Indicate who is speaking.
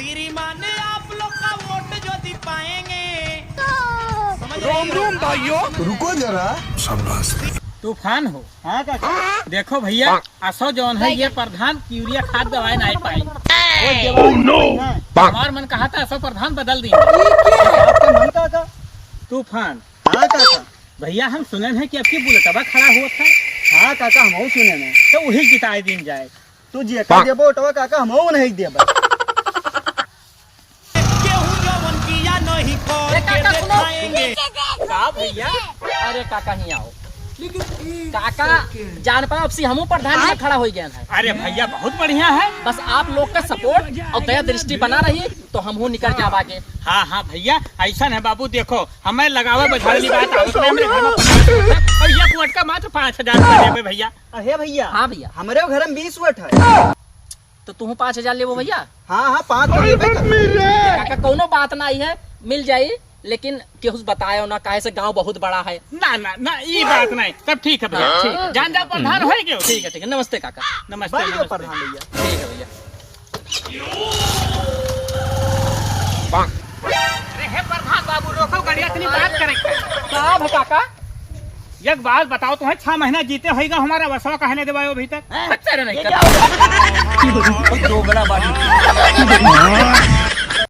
Speaker 1: श्रीमान आप लोग का वोट जो दी पाएंगे
Speaker 2: रोम रोम भाइयों,
Speaker 3: रुको जरा।
Speaker 4: तूफान हो। हाँ काका, देखो भैया असो जौन है ये प्रधान यूरिया खाद दवाई नहीं पाई। हमार मन कहा था असो प्रधान बदल दी।
Speaker 5: आपका मन काका?
Speaker 4: तूफान।
Speaker 5: हाँ काका।
Speaker 4: भैया हम सुने हैं कि आपकी बुलेटवा खड़ा हुआ था।
Speaker 5: हाँ काका, हम सुने में
Speaker 4: तो वही जिताए दिन जाए।
Speaker 5: तू जी का देबो ओटवा काका, हम नहीं देबो।
Speaker 1: गेहूं जवन किया नहीं कर के दिखाएंगे।
Speaker 6: का भैया? अरे काका नहीं आओ। काका जान पाओ अब से हमू प्रधान में खड़ा हो गया है।
Speaker 4: अरे भैया बहुत बढ़िया है।
Speaker 6: बस आप लोग का सपोर्ट और दया दृष्टि बना रही तो हम हो निकल के आवागे।
Speaker 4: हाँ हाँ भैया ऐसा है बाबू, देखो हमें लगावा बजाने की बात और ये कुआट का मात्र 5,000 भैया।
Speaker 5: अरे भैया।
Speaker 6: हाँ भैया,
Speaker 5: हमारे घर में 20 वोट है।
Speaker 6: तो तुम 5,000 ले वो भैया।
Speaker 5: हाँ 5
Speaker 6: काका कोनो बात नहीं है, मिल जाये, लेकिन केहू बतायो ना, काहे से गांव बहुत बड़ा है।
Speaker 4: ना ये बात नहीं, सब ठीक है भैया। ठीक है, जान जा प्रधान हो गए।
Speaker 6: ठीक है नमस्ते काका।
Speaker 4: नमस्ते
Speaker 5: प्रधान भैया।
Speaker 6: ठीक है भैया।
Speaker 4: अरे हे प्रधान बाबू रोको गाड़िया, इतनी बात करें
Speaker 6: क्या है काका?
Speaker 4: एक बात बताओ, तुम्हें 6 महीना जीते होगा, हमारा वसवा कहने देवायो अभी तक।
Speaker 6: नहीं कर दो बड़ा बात।